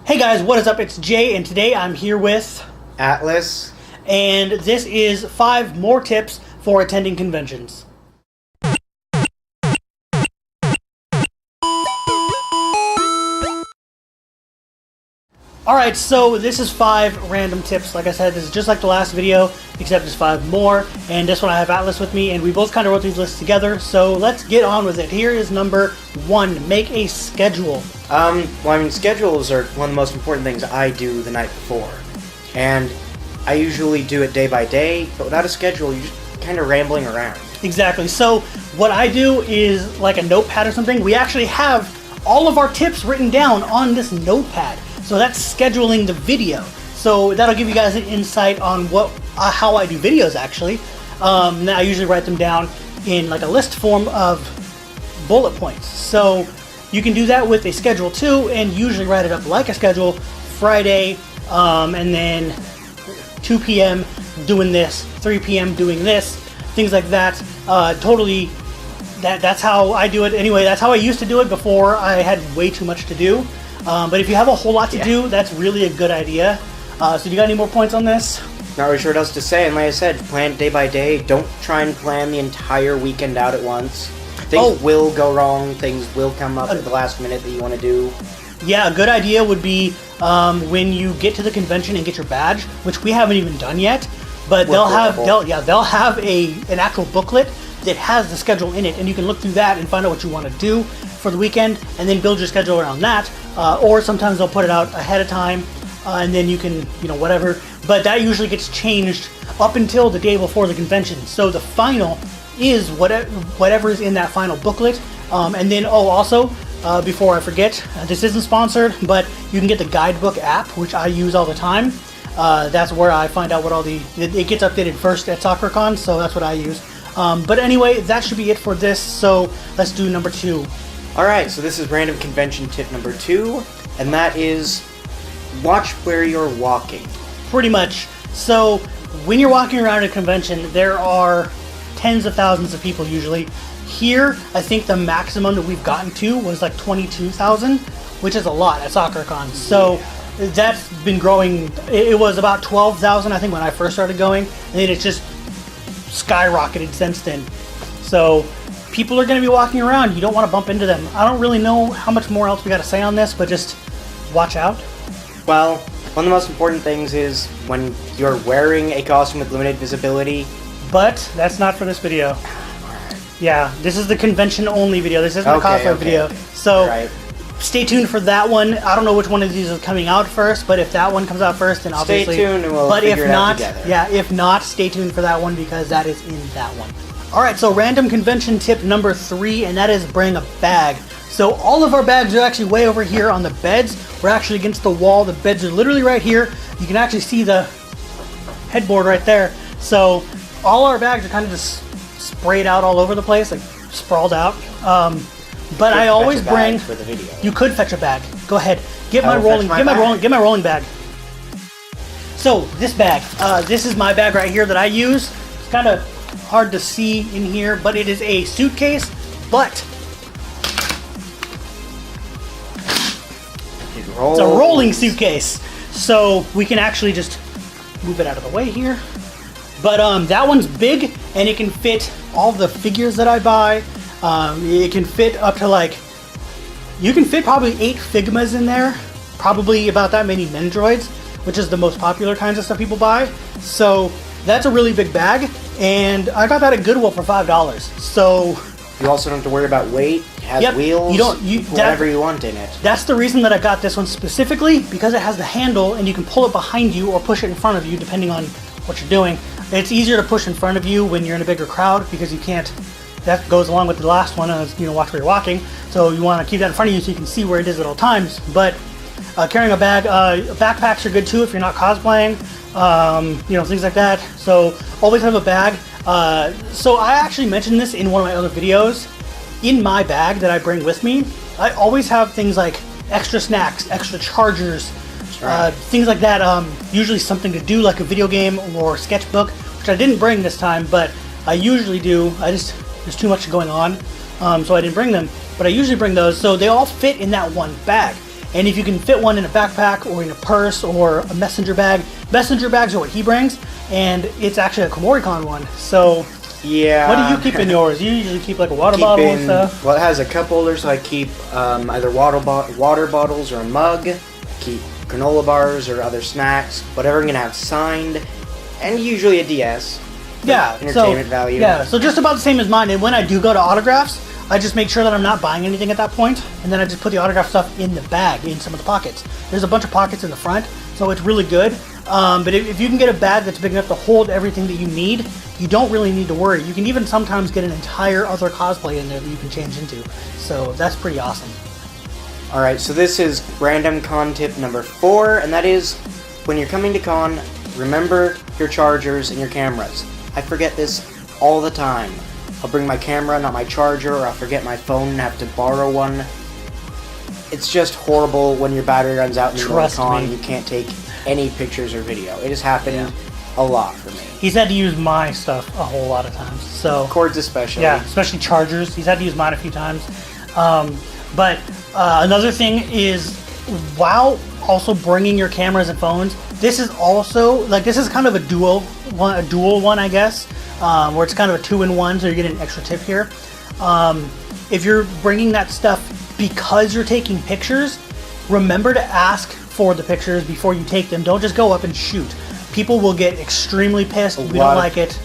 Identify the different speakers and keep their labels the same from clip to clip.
Speaker 1: Hey guys, what is up? It's Jay, and today I'm here with
Speaker 2: Atlis.
Speaker 1: And this is 5 more tips for attending conventions. Alright, so this is 5 random tips. Like I said, this is just like the last video, except it's 5 more. And this one I have Atlis with me, and we both kind of wrote these lists together. So let's get on with it. Here is number 1. Make a schedule.
Speaker 2: Schedules are one of the most important things I do the night before. And I usually do it day by day, but without a schedule, you're just kind of rambling around.
Speaker 1: Exactly. So what I do is like a notepad or something. We actually have all of our tips written down on this notepad. So that's scheduling the video. So that'll give you guys an insight on how I do videos actually. I usually write them down in like a list form of bullet points. So you can do that with a schedule too, and usually write it up like a schedule. Friday, and then 2 p.m. doing this, 3 p.m. doing this, things like that. Totally, that's how I do it anyway. That's how I used to do it before I had way too much to do. But if you have a whole lot to do, that's really a good idea. So do you got any more points on this?
Speaker 2: Not really sure what else to say, and like I said, plan it day by day. Don't try and plan the entire weekend out at once. Things will go wrong, things will come up at the last minute that you want to do.
Speaker 1: Yeah, a good idea would be when you get to the convention and get your badge, which we haven't even done yet, but they'll have an actual booklet that has the schedule in it, and you can look through that and find out what you want to do for the weekend, and then build your schedule around that. Or sometimes they'll put it out ahead of time, and then you can, whatever. But that usually gets changed up until the day before the convention. So the final is whatever is in that final booklet. And then, also, before I forget, this isn't sponsored, but you can get the guidebook app, which I use all the time. That's where I find out what it gets updated first at SoccerCon, so that's what I use. But anyway, that should be it for this, so let's do number 2.
Speaker 2: Alright, so this is random convention tip number 2, and that is watch where you're walking.
Speaker 1: Pretty much. So when you're walking around a convention, there are tens of thousands of people usually. Here, I think the maximum that we've gotten to was like 22,000, which is a lot at SoccerCon. So that's been growing. It was about 12,000, I think, when I first started going, and then it's just skyrocketed since then. So people are going to be walking around. You don't want to bump into them. I don't really know how much more else we got to say on this, but just watch out.
Speaker 2: Well, one of the most important things is when you're wearing a costume with limited visibility.
Speaker 1: But that's not for this video. Yeah, this is the convention only video. This isn't a cosplay video. So stay tuned for that one. I don't know which one of these is coming out first, but if that one comes out first, then obviously.
Speaker 2: Stay tuned and we'll figure it out together.
Speaker 1: Yeah, if not, stay tuned for that one because that is in that one. Alright, so random convention tip number 3, and that is bring a bag. So all of our bags are actually way over here on the beds. We're actually against the wall. The beds are literally right here. You can actually see the headboard right there. So all our bags are kind of just sprayed out all over the place, like sprawled out. But I always bring.
Speaker 2: For the video.
Speaker 1: You could fetch a bag. Go ahead. Get my rolling bag. So this bag. This is my bag right here that I use. It's kind of hard to see in here, but it is a suitcase. But it's a rolling suitcase, so we can actually just move it out of the way here. But that one's big, and it can fit all the figures that I buy. It can fit up to you can fit probably 8 Figmas in there, probably about that many Mendroids, which is the most popular kinds of stuff people buy. So that's a really big bag, and I got that at Goodwill for $5. So
Speaker 2: you also don't have to worry about weight. It has wheels. Whatever you want in it. That's
Speaker 1: the reason that I got this one specifically, because it has the handle, and you can pull it behind you or push it in front of you, depending on what you're doing. It's easier to push in front of you when you're in a bigger crowd because you can't. That goes along with the last one, watch where you're walking. So you want to keep that in front of you so you can see where it is at all times. But carrying a bag, backpacks are good too if you're not cosplaying, things like that. So always have a bag. So I actually mentioned this in one of my other videos. In my bag that I bring with me, I always have things like extra snacks, extra chargers, things like that. Usually something to do, like a video game or sketchbook, which I didn't bring this time, but I usually do. There's too much going on, so I didn't bring them. But I usually bring those, so they all fit in that one bag. And if you can fit one in a backpack or in a purse or a messenger bag, messenger bags are what he brings, and it's actually a KomoriCon one. So
Speaker 2: yeah.
Speaker 1: What do you keep in yours? You usually keep like a water bottle and stuff?
Speaker 2: Well, it has a cup holder, so I keep either water bottles or a mug. I keep granola bars or other snacks, whatever I'm going to have signed, and usually a DS.
Speaker 1: Yeah.
Speaker 2: Entertainment value.
Speaker 1: Yeah, so just about the same as mine. And when I do go to autographs, I just make sure that I'm not buying anything at that point, and then I just put the autograph stuff in the bag, in some of the pockets. There's a bunch of pockets in the front, so it's really good. But if you can get a bag that's big enough to hold everything that you need, you don't really need to worry. You can even sometimes get an entire other cosplay in there that you can change into. So that's pretty awesome.
Speaker 2: Alright, so this is random con tip number 4, and that is, when you're coming to con, remember your chargers and your cameras. I forget this all the time. I'll bring my camera, not my charger, or I'll forget my phone and have to borrow one. It's just horrible when your battery runs out and you're on con, you can't take any pictures or video. It has happened a lot for me.
Speaker 1: He's had to use my stuff a whole lot of times. So
Speaker 2: cords especially.
Speaker 1: Yeah, especially chargers. He's had to use mine a few times. But another thing is, while also bringing your cameras and phones, this is also this is kind of a dual one, I guess, where it's kind of a 2-in-1, so you're getting an extra tip here. If you're bringing that stuff because you're taking pictures, remember to ask for the pictures before you take them. Don't just go up and shoot. People will get extremely pissed. We don't like it.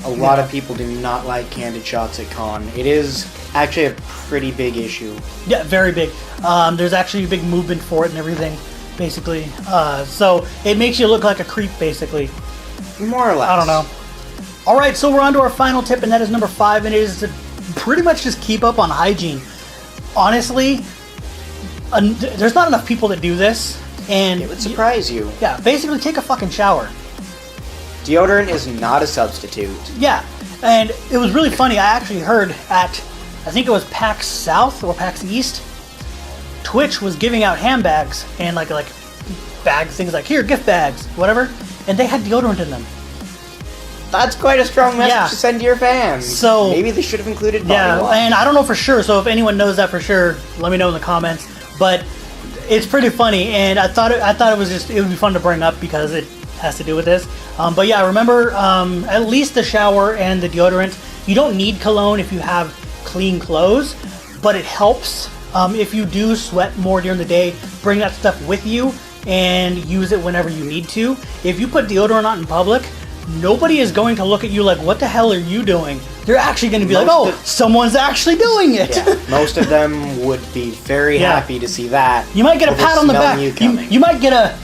Speaker 2: A lot of people do not like candid shots at con. It is actually a pretty big issue. Yeah,
Speaker 1: very big. There's actually a big movement for it and everything, basically. So it makes you look like a creep, basically.
Speaker 2: More or less.
Speaker 1: I don't know. All right, so we're on to our final tip, and that is number 5, and it is to pretty much just keep up on hygiene. Honestly, there's not enough people that do this. And
Speaker 2: it would surprise you.
Speaker 1: Yeah, basically take a fucking shower.
Speaker 2: Deodorant is not a substitute.
Speaker 1: Yeah, and it was really funny. I actually heard at, I think it was PAX South or PAX East, Twitch was giving out handbags and like bags, things like, here, gift bags, whatever, and they had deodorant in them.
Speaker 2: That's quite a strong message to send to your fans.
Speaker 1: So
Speaker 2: maybe they should have included body wash.
Speaker 1: And I don't know for sure, so if anyone knows that for sure, let me know in the comments. But it's pretty funny, and I thought it would be fun to bring up because it has to do with this. But yeah, remember at least the shower and the deodorant. You don't need cologne if you have clean clothes, but it helps if you do sweat more during the day. Bring that stuff with you and use it whenever you need to. If you put deodorant on in public, nobody is going to look at you like, what the hell are you doing? They're actually going to be like, oh, someone's actually doing it.
Speaker 2: Yeah, most of them would be very happy to see that.
Speaker 1: You might get a pat on the back. You might get a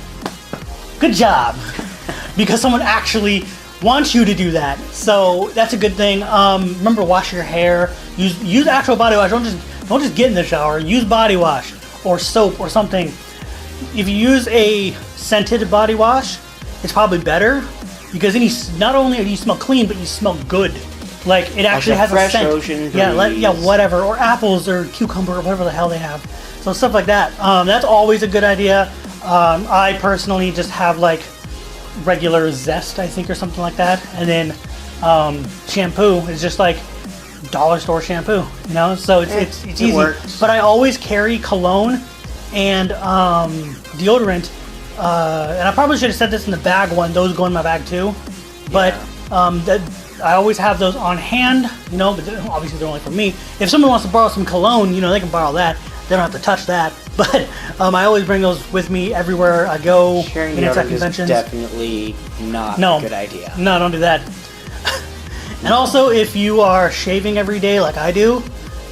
Speaker 1: good job because someone actually wants you to do that. So that's a good thing. Remember, wash your hair. Use actual body wash. Don't just get in the shower. Use body wash or soap or something. If you use a scented body wash, it's probably better because then not only do you smell clean, but you smell good. Like it actually has a scent.
Speaker 2: Ocean breeze.
Speaker 1: Yeah, whatever, or apples or cucumber or whatever the hell they have. So stuff like that. That's always a good idea. I personally just have like regular Zest, I think, or something like that, and then shampoo is just like dollar store shampoo, you know. So it's easy.
Speaker 2: Works.
Speaker 1: But I always carry cologne and deodorant. And I probably should have said this in the bag one. Those go in my bag too. But I always have those on hand, you know, but obviously they're only for me. If someone wants to borrow some cologne, you know, they can borrow that. They don't have to touch that. But I always bring those with me everywhere I go.
Speaker 2: Sharing deodorant is definitely not a good idea.
Speaker 1: No, don't do that. And also, if you are shaving every day like I do,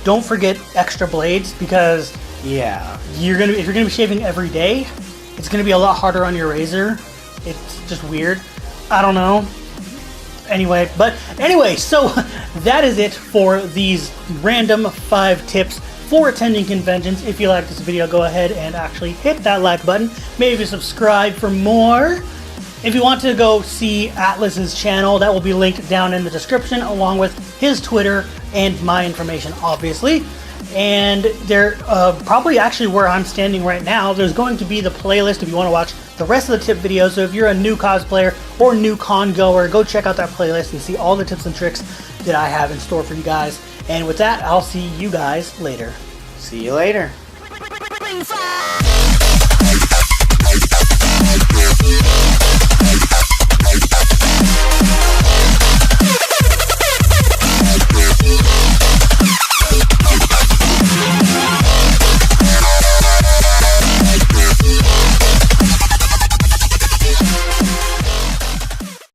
Speaker 1: don't forget extra blades because if you're gonna be shaving every day, it's gonna be a lot harder on your razor. It's just weird. I don't know. Anyway, so that is it for these random 5 tips for attending conventions. If you like this video, go ahead and actually hit that like button. Maybe subscribe for more. If you want to go see Atlis's channel, that will be linked down in the description along with his Twitter and my information, obviously. And there, probably actually where I'm standing right now, there's going to be the playlist if you want to watch the rest of the tip videos. So if you're a new cosplayer or new con goer, go check out that playlist and see all the tips and tricks that I have in store for you guys. And with that, I'll see you guys later.
Speaker 2: See you later.